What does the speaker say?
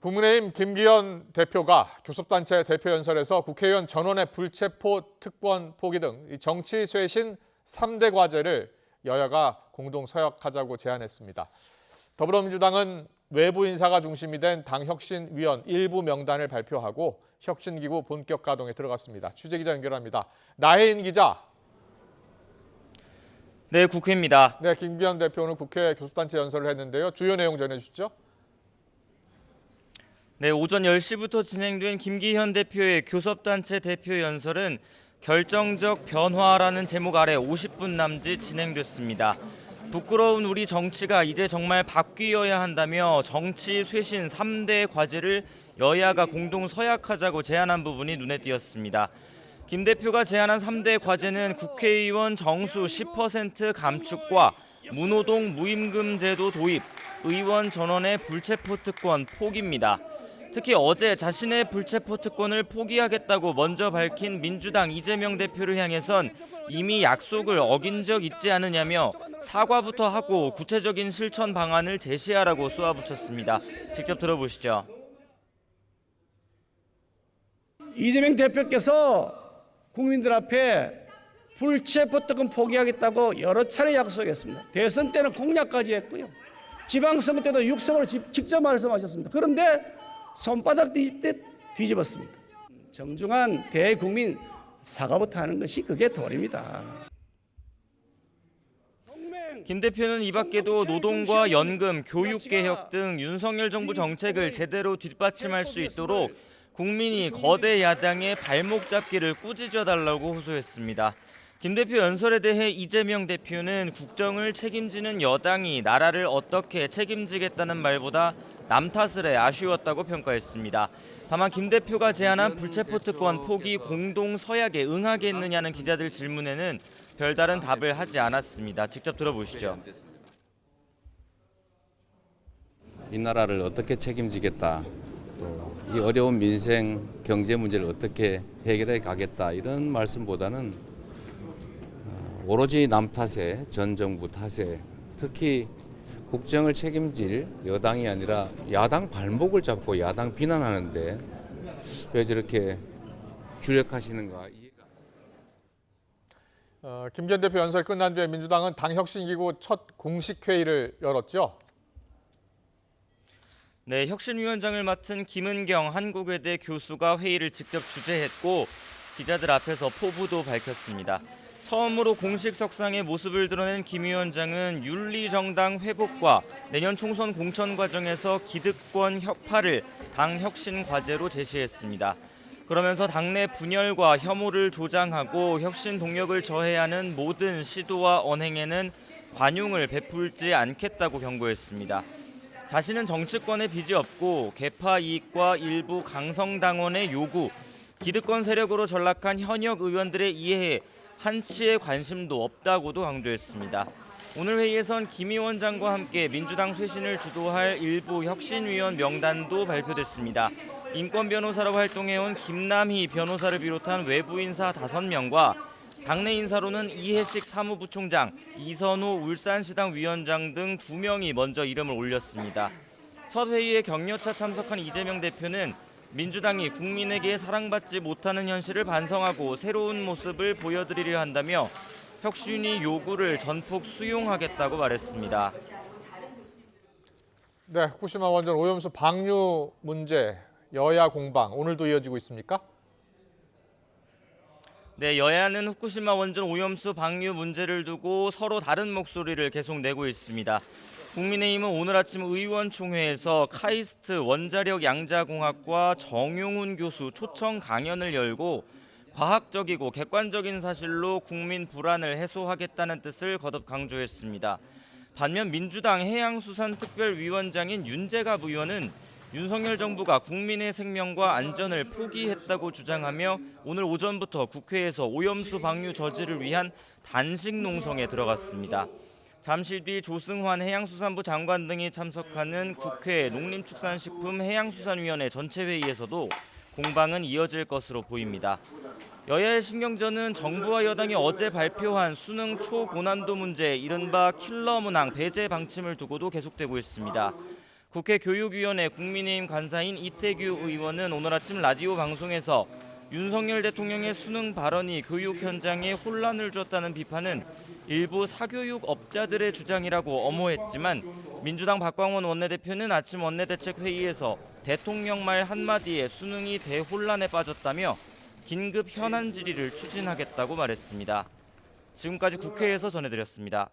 국민의힘 김기현 대표가 교섭단체 대표연설에서 국회의원 전원의 불체포 특권 포기 등 정치 쇄신 3대 과제를 여야가 공동 서약하자고 제안했습니다. 더불어민주당은 외부 인사가 중심이 된 당 혁신위원 일부 명단을 발표하고 혁신기구 본격 가동에 들어갔습니다. 취재기자 연결합니다. 나혜인 기자. 네, 국회입니다. 네, 김기현 대표는 국회 교섭단체 연설을 했는데요. 주요 내용 전해주시죠. 네, 오전 10시부터 진행된 김기현 대표의 교섭단체 대표 연설은 결정적 변화라는 제목 아래 50분 남짓 진행됐습니다. 부끄러운 우리 정치가 이제 정말 바뀌어야 한다며 정치 쇄신 3대 과제를 여야가 공동 서약하자고 제안한 부분이 눈에 띄었습니다. 김 대표가 제안한 3대 과제는 국회의원 정수 10% 감축과 무노동 무임금 제도 도입, 의원 전원의 불체포 특권 포기입니다. 특히 어제 자신의 불체포 특권을 포기하겠다고 먼저 밝힌 민주당 이재명 대표를 향해선 이미 약속을 어긴 적 있지 않느냐며 사과부터 하고 구체적인 실천 방안을 제시하라고 쏘아붙였습니다. 직접 들어보시죠. 이재명 대표께서 국민들 앞에 불체포 특권 포기하겠다고 여러 차례 약속했습니다. 대선 때는 공약까지 했고요. 지방선거 때도 육성으로 직접 말씀하셨습니다. 그런데 손바닥 뒤집듯 뒤집었습니다. 정중한 대국민 사과부터 하는 것이 그게 도리입니다. 김 대표는 이 밖에도 노동과 연금, 교육개혁 등 윤석열 정부 정책을 제대로 뒷받침할 수 있도록 국민이 거대 야당의 발목 잡기를 꾸짖어달라고 호소했습니다. 김 대표 연설에 대해 이재명 대표는 국정을 책임지는 여당이 나라를 어떻게 책임지겠다는 말보다 남 탓을 해 아쉬웠다고 평가했습니다. 다만 김 대표가 제안한 불체포 특권 포기 공동 서약에 응하겠느냐는 기자들 질문에는 별다른 답을 하지 않았습니다. 직접 들어보시죠. 이 나라를 어떻게 책임지겠다, 또 이 어려운 민생 경제 문제를 어떻게 해결해 가겠다 이런 말씀보다는 오로지 남 탓에, 전 정부 탓에, 특히 국정을 책임질 여당이 아니라 야당 발목을 잡고 야당 비난하는데 왜 저렇게 주력하시는가. 김기현 대표 연설 끝난 뒤에 민주당은 당 혁신기구 첫 공식 회의를 열었죠. 네, 혁신위원장을 맡은 김은경 한국외대 교수가 회의를 직접 주재했고 기자들 앞에서 포부도 밝혔습니다. 처음으로 공식 석상의 모습을 드러낸 김 위원장은 윤리정당 회복과 내년 총선 공천 과정에서 기득권 혁파를 당 혁신 과제로 제시했습니다. 그러면서 당내 분열과 혐오를 조장하고 혁신 동력을 저해하는 모든 시도와 언행에는 관용을 베풀지 않겠다고 경고했습니다. 자신은 정치권에 빚이 없고 계파 이익과 일부 강성당원의 요구, 기득권 세력으로 전락한 현역 의원들의 이해에 한치의 관심도 없다고도 강조했습니다. 오늘 회의에선 김 위원장과 함께 민주당 쇄신을 주도할 일부 혁신위원 명단도 발표됐습니다. 인권 변호사로 활동해온 김남희 변호사를 비롯한 외부 인사 5명과 당내 인사로는 이해식 사무부총장, 이선호 울산시당 위원장 등 2명이 먼저 이름을 올렸습니다. 첫 회의에 격려차 참석한 이재명 대표는 민주당이 국민에게 사랑받지 못하는 현실을 반성하고 새로운 모습을 보여드리려 한다며 혁신위 요구를 전폭 수용하겠다고 말했습니다. 네, 후쿠시마 원전 오염수 방류 문제 여야 공방 오늘도 이어지고 있습니까? 네, 여야는 후쿠시마 원전 오염수 방류 문제를 두고 서로 다른 목소리를 계속 내고 있습니다. 국민의힘은 오늘 아침 의원총회에서 카이스트 원자력 양자공학과 정용훈 교수 초청 강연을 열고 과학적이고 객관적인 사실로 국민 불안을 해소하겠다는 뜻을 거듭 강조했습니다. 반면 민주당 해양수산특별위원장인 윤재갑 의원은 윤석열 정부가 국민의 생명과 안전을 포기했다고 주장하며 오늘 오전부터 국회에서 오염수 방류 저지를 위한 단식 농성에 들어갔습니다. 잠시 뒤 조승환 해양수산부 장관 등이 참석하는 국회 농림축산식품 해양수산위원회 전체 회의에서도 공방은 이어질 것으로 보입니다. 여야의 신경전은 정부와 여당이 어제 발표한 수능 초고난도 문제 이른바 킬러 문항 배제 방침을 두고도 계속되고 있습니다. 국회 교육위원회 국민의힘 간사인 이태규 의원은 오늘 아침 라디오 방송에서 윤석열 대통령의 수능 발언이 교육 현장에 혼란을 줬다는 비판은 일부 사교육업자들의 주장이라고 엄호했지만 민주당 박광원 원내대표는 아침 원내대책회의에서 대통령 말 한마디에 수능이 대혼란에 빠졌다며 긴급 현안 질의를 추진하겠다고 말했습니다. 지금까지 국회에서 전해드렸습니다.